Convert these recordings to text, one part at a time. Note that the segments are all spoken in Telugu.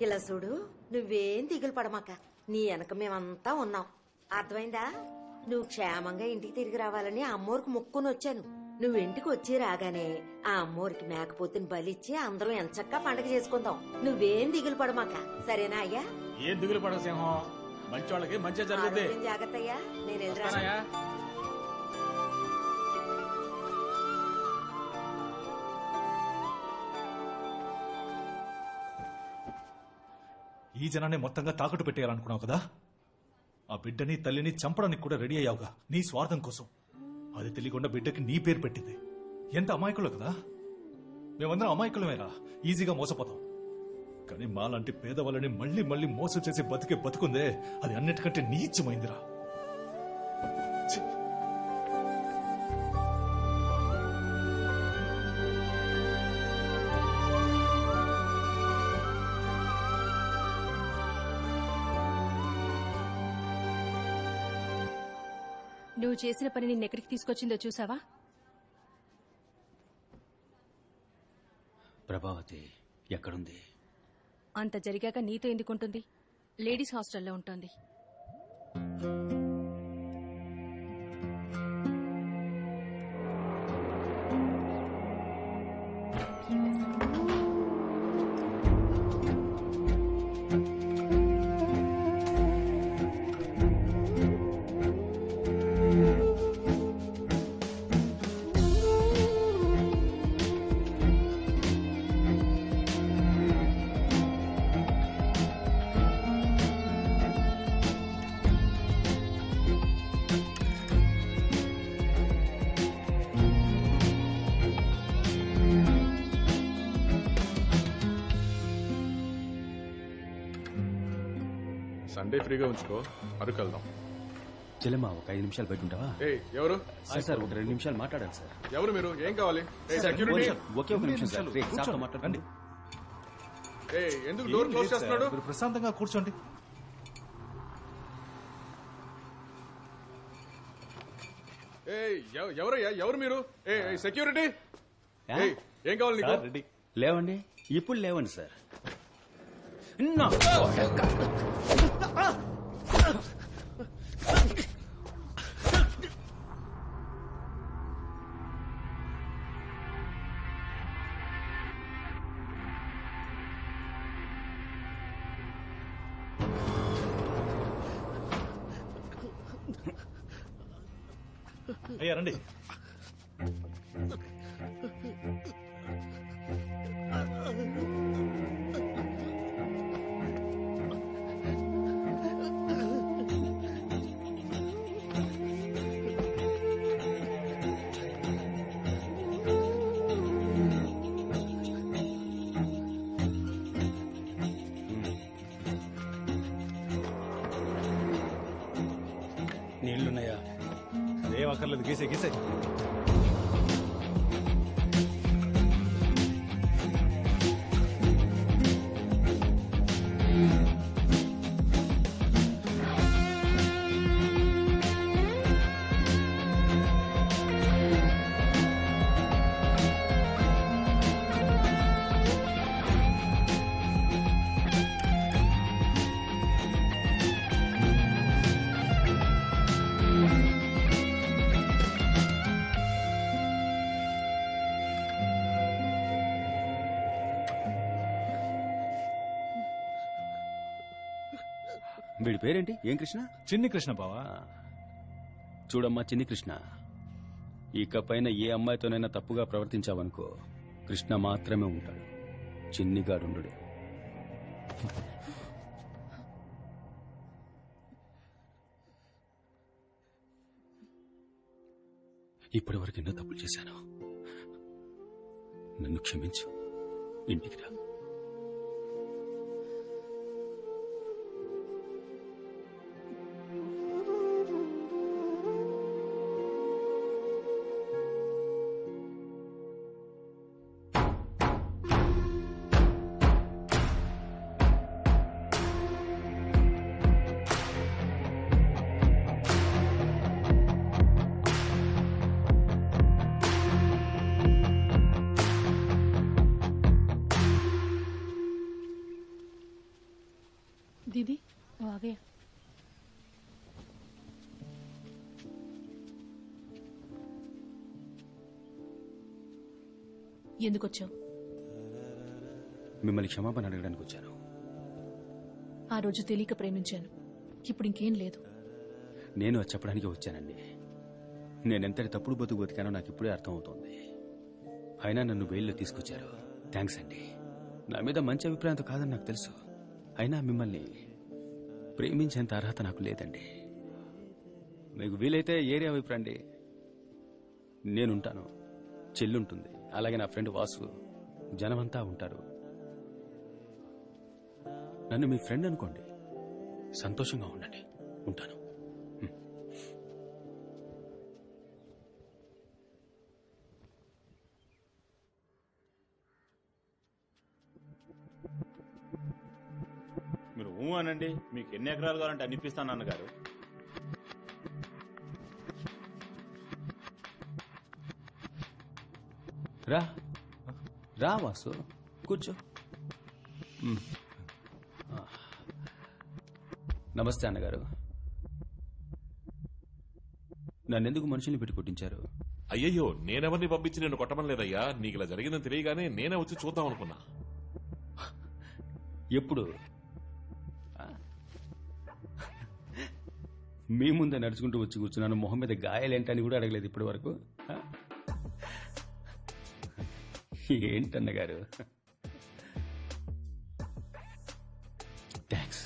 ఇలా చూడు, నువ్వేం దిగులు పడమాక. నీ వెనక మేమంతా ఉన్నాం, అర్థమైందా? నువ్వు క్షేమంగా ఇంటికి తిరిగి రావాలని అమ్మోరికి మొక్కుని వచ్చాను. నువ్వు ఇంటికి వచ్చి రాగానే ఆ అమ్మోరికి మేకపోతుని బలిచ్చి అందరం ఎంచక్కా పండగ చేసుకుందాం. నువ్వేం దిగులు పడమాక, సరేనా అయ్యా? ఏం దిగులు పడక సింహం, మంచి వాళ్ళకి మంచి జరుగుతుంది. జాగ్రత్త అయ్యా, నేను ఎదురా. ఈ జనాన్ని మొత్తంగా తాకట్టు పెట్టేయాలనుకున్నావు కదా? ఆ బిడ్డని తల్లిని చంపడానికి కూడా రెడీ అయ్యావుగా నీ స్వార్థం కోసం. అది తెలియకుండా బిడ్డకి నీ పేరు పెట్టింది. ఎంత అమాయకులు కదా. మేమందరం అమాయకులమేరా, ఈజీగా మోసపోతాం. కానీ మాలాంటి పేదవాళ్ళని మళ్ళీ మళ్ళీ మోసం చేసి బతికే బతుకుందే, అది అన్నిటికంటే నీచమైందిరా. నువ్వు చేసిన పని నిన్నెక్కడికి తీసుకొచ్చిందో చూసావా? ప్రభావతి ఎక్కడుంది? అంత జరిగాక నీతో ఎందుకుంటుంది? లేడీస్ హాస్టల్లో ఉంటుంది. సండే ఫ్రీగా ఉంచుకో, అరకు వెళ్దాం. చెల్లెమ్మా ఒక 5 నిమిషాలు బయట ఉంటావా? ఎవరు సార్ ఒక 2 నిమిషాలు మాట్లాడాలి సార్. ఎవరు మీరు? ఏం కావాలి? ఒకే ఒక నిమిషం సార్, మాట్లాడండి. ఎందుకు డోర్ క్లోజ్ చేస్తున్నాడు? మీరు ప్రశాంతంగా కూర్చోండి. ఎవరయ్యా? ఎవరు మీరు? సెక్యూరిటీ ఏం కావాలి నీకు? లేవండి, ఇప్పుడు లేవండి సార్. అయ్యా రండి. నీళ్లున్నాయా? ఏం అక్కర్లేదు, గీసే గీసే. వీడి పేరేంటి? ఏం కృష్ణ? చిన్ని కృష్ణ బావా. చూడమ్మా చిన్ని కృష్ణ, ఇకపైన ఏ అమ్మాయితోనైనా తప్పుగా ప్రవర్తించావనుకో కృష్ణ మాత్రమే ఉంటాడు, చిన్నిగాడుండు. ఇప్పటి వరకు ఎన్నో తప్పులు చేశాను, నన్ను క్షమించు, ఇంటికి రా. दीदी वो आ गया. ఎందుకు వచ్చావు? మిమ్మల్ని క్షమాపణ అడగడానికి వచ్చాను. ఆ రోజు తెలియక ప్రేమించాను, ఇప్పుడు ఇంకేం లేదు. నేను అది చెప్పడానికి వచ్చానండి. నేనెంతటి తప్పుడు బతుకానో నాకు ఇప్పుడే అర్థమవుతోంది. అయినా నన్ను బెయిల్లో తీసుకొచ్చారు. థ్యాంక్స్ అండి. నా మీద మంచి అభిప్రాయంతో కాదని నాకు తెలుసు. అయినా మిమ్మల్ని ప్రేమించేంత అర్హత నాకు లేదండి. మీకు వీలైతే ఏరియా వైపు రండి, నేనుంటాను. చెల్లుంటుంది, అలాగే నా ఫ్రెండ్ వాసు, జనమంతా ఉంటారు. నన్ను మీ ఫ్రెండ్ అనుకోండి, సంతోషంగా ఉండండి. ఉంటాను. మీరు అనండి, మీకు ఎన్ని ఎకరాలు కావాలంటే అన్ని ఇప్పిస్తాను అన్నగారు. రా రా వాసు, కూర్చో. నమస్తే అన్నగారు. నన్నెందుకు మనుషుల్ని పెట్టి కొట్టించారు? అయ్యయ్యో, నేనెవరిని పంపించి నేను కొట్టమని లేదయ్యా. నీకు ఇలా జరిగిందని తెలియగానే నేనే వచ్చి చూద్దాం అనుకున్నా. ఎప్పుడు? మీ ముందే నడుచుకుంటూ వచ్చి కూర్చున్నాను. మొహం మీద గాయాలేంటని కూడా అడగలేదు ఇప్పటి వరకు. ఏంటన్నగారు? థ్యాంక్స్.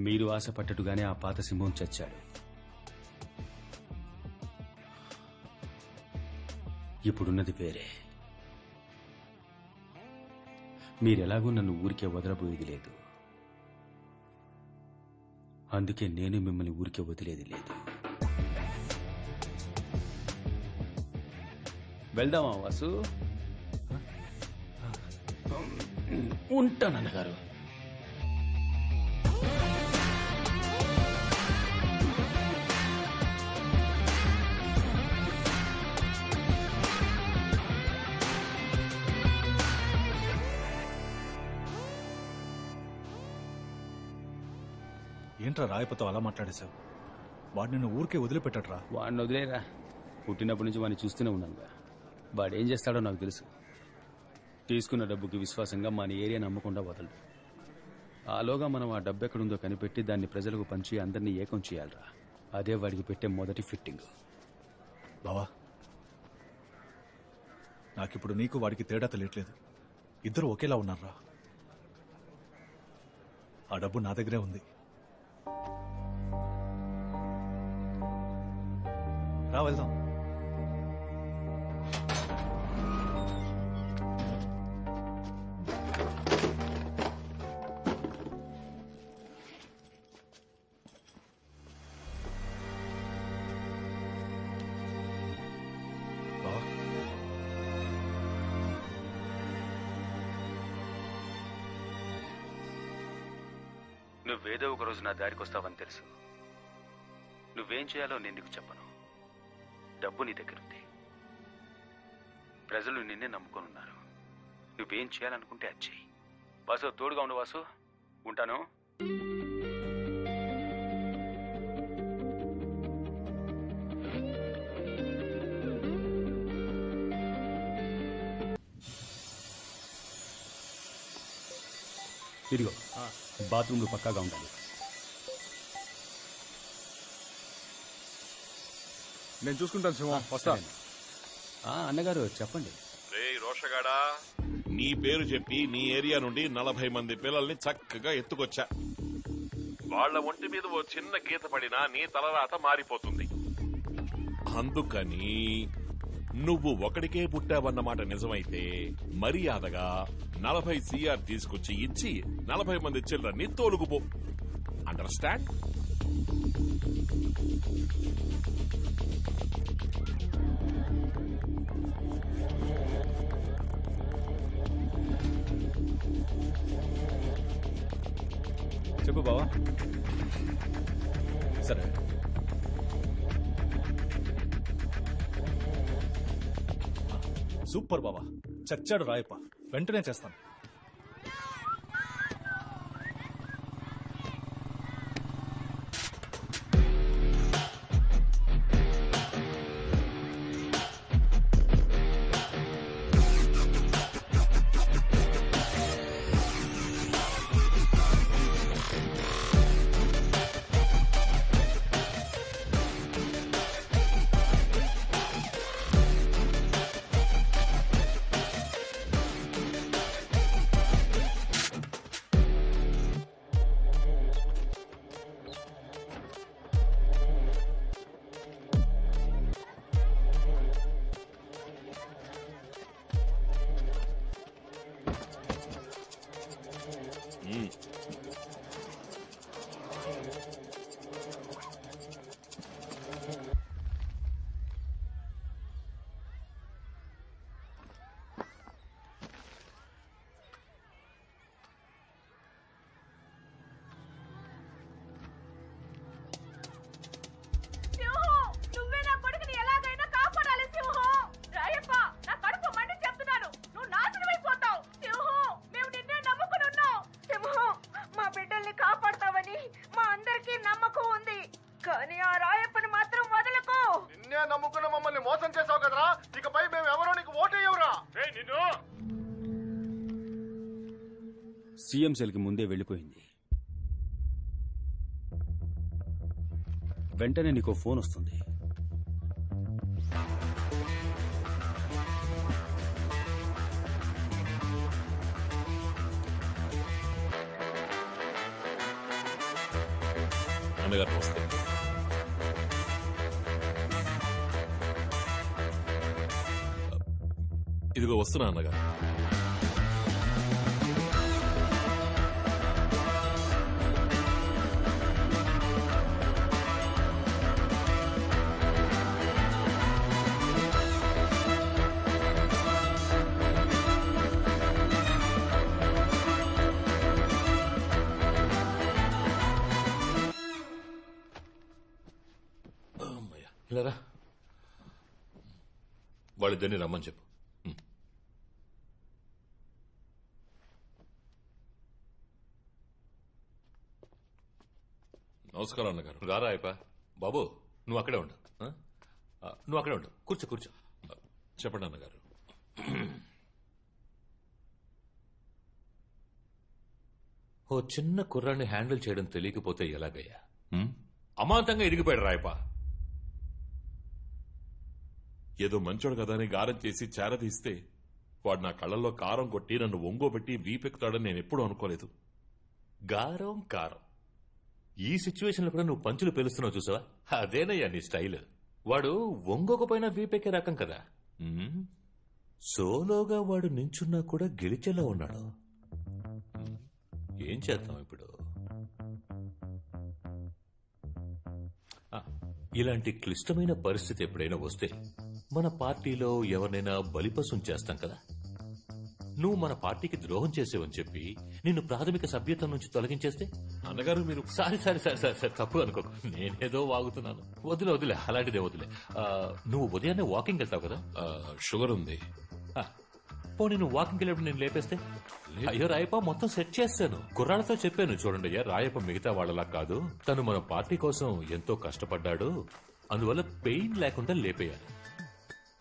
మీరు ఆశపట్టట్టుగానే ఆ పాత సింహం చచ్చాడు. ఇప్పుడున్నది వేరే. మీరెలాగూ నన్ను ఊరికే వదలబోయేది లేదు, అందుకే నేను మిమ్మల్ని ఊరికే వదిలేది లేదు. వెళ్దామా వాసు? ఉంటానన్నగారు. ఏంట్రా రాయపతో అలా మాట్లాడేశావు? వాడు నిన్ను ఊరికే వదిలిపెట్టట్రా. వాడిని వదిలేరా, పుట్టినప్పటి నుంచి వాడిని చూస్తూనే ఉన్నానుగా. వాడేం చేస్తాడో నాకు తెలుసు. తీసుకున్న డబ్బుకి విశ్వాసంగా మన ఏరియా నమ్మకుండా వదలడు. ఆలోగా మనం ఆ డబ్బు ఎక్కడుందో కనిపెట్టి దాన్ని ప్రజలకు పంచి అందరినీ ఏకం చేయాలరా. అదే వాడికి పెట్టే మొదటి ఫిట్టింగ్. బావా, నాకిప్పుడు నీకు వాడికి తేడా తెలియట్లేదు. ఇద్దరు ఒకేలా ఉన్నారా. ఆ డబ్బు నా దగ్గరే ఉంది. రా వెళ్దాం. నువ్వేదో ఒక రోజు నా దారికి వస్తావని తెలుసు. నువ్వేం చేయాలో నేను నీకు చెప్పను. డబ్బు నీ దగ్గరుంది, ప్రజలు నిన్నే నమ్ముకొనున్నారు. నువ్వేం చేయాలనుకుంటే అది చెయ్యి. వాసు, తోడుగా ఉండు వాసు. ఉంటాను. ఇదిగో బాత్రూమ్లు పక్కాగా ఉండాలి. నేను చూసుకుంటాను సింహం, వస్తా. అన్నగారు చెప్పండి. రేయ్ రోషగాడా, నీ పేరు చెప్పి నీ ఏరియా నుండి 40 మంది పిల్లల్ని చక్కగా ఎత్తుకొచ్చా. వాళ్ల ఒంటి మీద ఓ చిన్న గీత పడినా నీ తలరాత మారిపోతుంది. అందుకని నువ్వు ఒకడికే పుట్టావన్నమాట నిజమైతే మర్యాదగా 40 CR తీసుకొచ్చి ఇచ్చి 40 మంది చిల్డ్రన్ని తోలుకుపో. అండర్స్టాండ్? చెప్పు బావా. సరే, సూపర్ బావా. చచ్చాడు రాయప్ప. వెంటనే చేస్తాను. సీఎం సెల్కి ముందే వెళ్ళిపోయింది. వెంటనే నీకో ఫోన్ వస్తుంది. అన్నగారు వస్తే ఇదిగో వస్తున్నా అన్నగారు. ఇలారా వాళ్ళిద్దరిని రమ్మని చెప్పు. నమస్కారం అన్నగారు. రారా అయిపా. బాబు నువ్వు అక్కడే ఉండు. నువ్వు అక్కడే ఉండు. కూర్చో కూర్చో. చెప్పండి అన్నగారు. ఓ చిన్న కుర్రాన్ని హ్యాండిల్ చేయడం తెలియకపోతే ఎలాగయ్యా? అమాంతంగా ఇరిగిపోయాడు రాయపా. ఏదో మంచోడు కదా అని గారం చేసి చేరదీస్తే వాడు నా కళ్ళల్లో కారం కొట్టి నన్ను ఒంగోబెట్టి వీపెక్కుతాడని నేను ఎప్పుడూ అనుకోలేదు. గారం కారం ఈ సిచ్యువేషన్లో కూడా నువ్వు పంచులు పేలుస్తున్నావు చూసావా? అదేనయ్యా నీ స్టైల్. వాడు ఒంగోకపోయినా వీపెక్కే రకం కదా. సోలోగా వాడు నించున్నా కూడా గెలిచేలా ఉన్నాడు. ఏం చేద్దాం ఇప్పుడు? ఇలాంటి క్లిష్టమైన పరిస్థితి ఎప్పుడైనా వస్తే మన పార్టీలో ఎవరినైనా బలిపశం చేస్తాం కదా. నువ్వు మన పార్టీకి ద్రోహం చేసేవని చెప్పి నిన్ను ప్రాథమిక సభ్యత్వం నుంచి తొలగించేస్తే అన్నగారు మీరు sorry sorry sorry sorry sir తప్పు అనుకోకు. నేనేదో వాగుతున్నాను. వదిలే అలాంటిదే వదిలే. నువ్వు ఉదయాన్నే వాకింగ్ వెళ్తావు కదా. షుగర్ ఉంది. పోనీ నువ్వు వాకింగ్ వెళ్ళినప్పుడు నేను లేపేస్తే? అయ్యో రాయప్ప మొత్తం సెట్ చేస్తాను. కుర్రాళ్ళతో చెప్పాను, చూడండి అయ్యా రాయప్ప మిగతా వాళ్ళలా కాదు, తను మన పార్టీ కోసం ఎంతో కష్టపడ్డాడు, అందువల్ల పెయిన్ లేకుండా లేపేయాలి,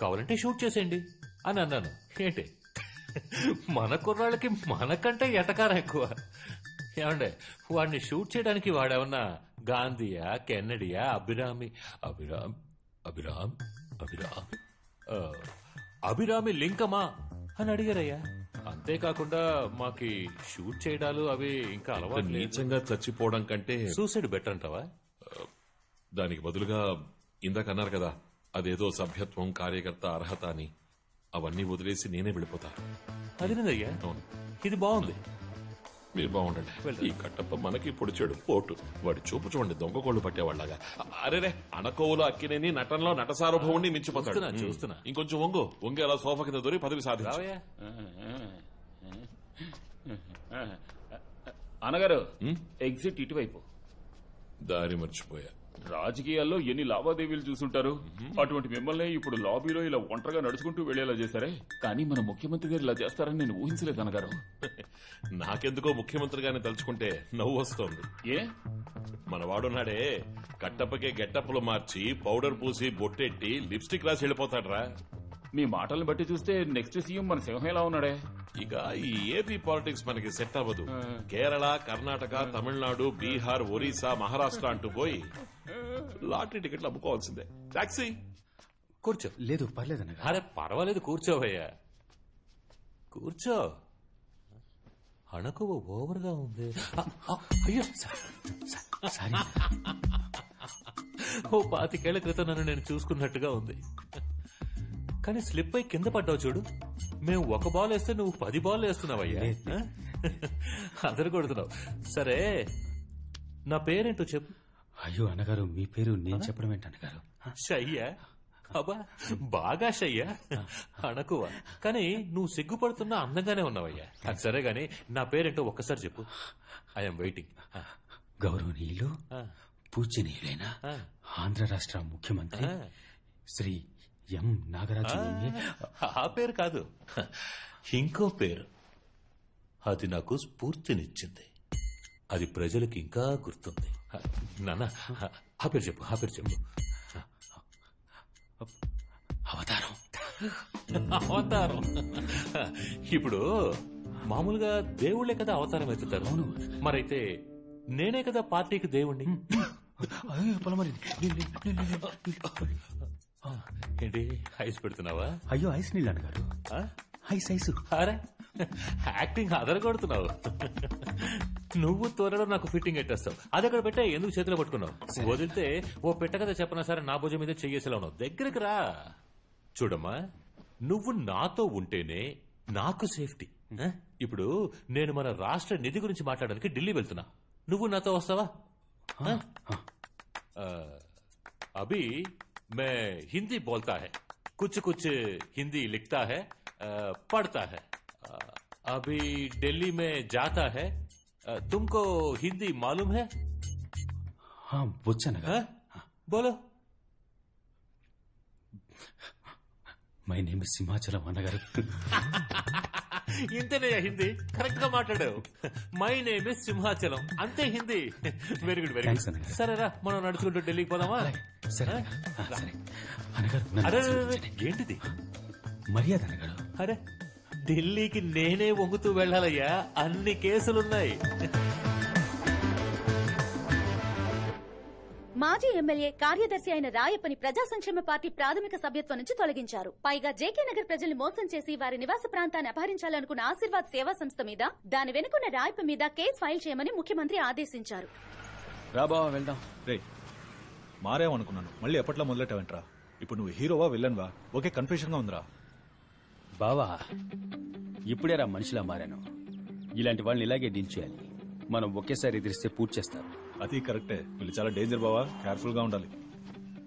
కావాలంటే షూట్ చేసేయండి అని అన్నాను. ఏంటి మన కుర్రాళ్ళకి మనకంటే ఎటకారం ఎక్కువ. ఏమండే వాడిని షూట్ చేయడానికి వాడేమన్నా గాంధీయా, కెన్నడియా, అభిరామి లింకమా అని అడిగారయ్యా. అంతేకాకుండా మాకి షూట్ చేయడాలు అవి ఇంకా అలవాటు. నీచంగా చచ్చిపోవడం కంటే సూసైడ్ బెటర్ అంటావా? దానికి బదులుగా ఇందాక అన్నారు కదా అదేదో సభ్యత్వం, కార్యకర్త అర్హత అని, అవన్నీ వదిలేసి నేనే వెళ్ళిపోతా. అదేనయ్యా, ఇది బాగుంది. మీరు బాగుండండి. ఈ కట్టప్ప మనకి పొడిచాడు పోటు. వాడి చూపు చూడండి, దొంగ కోళ్లు పట్టేవాళ్ళగా. అరేరే అనకోవులో అక్కినేని నటనలో నట సార్వభౌముని మించిపోతాడు. చూస్తున్నా. ఇంకొంచెం వంగి అలా సోఫా కింద దొరి పదవి సాధించు. అనగారు ఎగ్జిట్ ఇటువైపు. దారి మర్చిపోయా. రాజకీయాల్లో ఎన్ని లావాదేవీలు చూసుంటారు. అటువంటి మిమ్మల్ని ఇప్పుడు లాబీలో ఇలా ఒంటరిగా నడుచుకుంటూ వెళ్లేలా చేశారే. కానీ మన ముఖ్యమంత్రి గారు ఇలా చేస్తారని నేను ఊహించలేదు అనగారు. నాకెందుకో ముఖ్యమంత్రిగానే తలుచుకుంటే నవ్వు వస్తోంది. ఏ మన వాడున్నాడే కట్టప్పకే గెట్టప్పులు మార్చి పౌడర్ పూసి బొట్టెట్టి లిప్స్టిక్ రాసి వెళ్ళిపోతాడ్రా. మీ మాటలను బట్టి చూస్తే నెక్స్ట్ సీఎం మన సింహం ఎలా ఉన్నాడే. ఇక ఈ ఏపీ పాలిటిక్స్ మనకి సెట్ అవ్వదు. కేరళ, కర్ణాటక, తమిళనాడు, బీహార్, ఒరిస్సా, మహారాష్ట్ర అంటూ పోయి లాటరీ టికెట్లు అమ్ముకోవాల్సిందే. టాక్సీ కూర్చో. లేదు పర్లేదు. అరే పర్వాలేదు, కూర్చోవయ్యా కూర్చో. అణకువ ఓవర్గా ఉంది. అయ్యో సారీ. ఓ 25 ఏళ్ల క్రితం నన్ను నేను చూసుకున్నట్టుగా ఉంది. కానీ స్లిప్ అయి కింద పడ్డావు చూడు. మేము 1 బాల్ వేస్తే నువ్వు 10 బాల్ వేస్తున్నావయ్యా. అదరు కొడుతున్నావు. సరే నా పేరేంటో చెప్పు. అయ్యో అన్నగారు, మీ పేరు నేను చెప్పడం ఏంటి అన్నగారు? షయ్యా? అబ్బా బాగా షయ్యా, అనకువ. కానీ నువ్వు సిగ్గుపడుతున్నా అందంగానే ఉన్నావయ్యా. అది సరే గాని నా పేరేంటో ఒక్కసారి చెప్పు. I'm waiting. గౌరవనీయులు పూజనీయులైన ఆంధ్ర రాష్ట్ర ముఖ్యమంత్రి శ్రీ ఎం నాగరాజు. ఆ పేరు కాదు, ఇంకో పేరు. అది నాకు స్ఫూర్తినిచ్చింది. అది ప్రజలకు ఇంకా గుర్తుంది. నాన్న ఆ పేరు చెప్పు, ఆ పేరు చెప్పు. అవతారం. అవతారం. ఇప్పుడు మామూలుగా దేవుళ్లే కదా అవతారం ఎత్తుతారు. మరైతే నేనే కదా పార్టీకి దేవుణ్ణి. ఏంటి ఐస్ పెడుతున్నావా? అయ్యో ఐస్ నీళ్ళు అన్నగారు. Ice ice. అరే యాక్టింగ్ అదర కొడుతున్నావు. నువ్వు త్వరలో నాకు ఫిట్టింగ్ ఎట్టేస్తావు. అది అక్కడ పెట్టే ఎందుకు చేతిలో పట్టుకున్నావు? వదిలితే ఓ పెట్ట కదా చెప్పనా సరే నా భుజం మీద చెయ్యేసేలా ఉన్నావు. దగ్గరికి రా. చూడమ్మా, నువ్వు నాతో ఉంటేనే నాకు సేఫ్టీ. ఇప్పుడు నేను మన రాష్ట్ర నిధి గురించి మాట్లాడడానికి ఢిల్లీ వెళ్తున్నా. నువ్వు నాతో వస్తావా? అభి మే హిందీ బోల్తా హై, కుछ कुछ हिंदी लिखता है, पढ़ता है. अभी दिल्ली में जाता है. तुमको हिंदी मालूम है? हाँ बोलो. बोलो. మై నేమ్ సింహాచలం అన్నగారు. ఇంతేనయ్యా హిందీ? కరెక్ట్ గా మాట్లాడావు. మై నేమ్ ఇస్ సింహాచలం, అంతే Hindi. Very good, very good. సరేరా మనం నడుచుకుంటూ ఢిల్లీకి పోదామా? అరే ఏంటిది మర్యాద అన్నగారు? అరే ఢిల్లీకి నేనే వంగుతూ వెళ్ళాలయ్యా, అన్ని కేసులున్నాయి. మాజీ ఎమ్మెల్యే కార్యదర్శి అయిన రాయప్పని ప్రజా సంక్షేమ పార్టీ ప్రాథమిక సభ్యత్వం నుంచి తొలగించారు. పైగా జేకే నగర్ ప్రజల్ని మోసం చేసి వారి నివాస ప్రాంతాన్ని అపహరించాలనుకున్న ఆశీర్వాద్ సేవా సంస్థ మీద, దాని వెనుకున్న రాయప్ప మీద కేసు ఫైల్ చేయమని ముఖ్యమంత్రి ఆదేశించారు. రాబావా వెళ్దాం. రే మారేమనుకున్నాను, మళ్ళీ ఎప్పట్లో మొదలెట్టావంట్రా? ఇప్పుడు నువ్వు హీరోవా విల్లన్వా? ఓకే కన్ఫ్యూజన్ గా ఉందిరా. బావా ఇప్పుడే రా మనిషిలా మారాను. ఇలాంటి వాళ్ళని ఇలాగే డీల్ చేయాలి. మనం ఒకేసారి ఎదిరిస్తే పూర్తి చేస్తారు. అది కరెక్టే. వీళ్ళు చాలా డేంజర్ బావా, కేర్ఫుల్ గా ఉండాలి.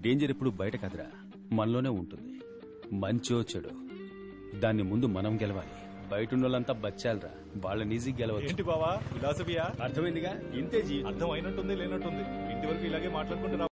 డేంజర్ ఇప్పుడు బయట కాదురా, మనలోనే ఉంటుంది. మంచో చెడు దాన్ని ముందు మనం గెలవాలి. బయట ఉన్న వాళ్ళంతా బచ్చాలరా, వాళ్ళని ఈజీ గెలవచ్చు. ఏంటి బావా ఫిలాసఫియా? అర్థమైందిగా? ఇంతే అర్థం అయినట్టుంది లేనట్టుంది. ఇంటి వరకు ఇలాగే మాట్లాడుకుంటున్నా.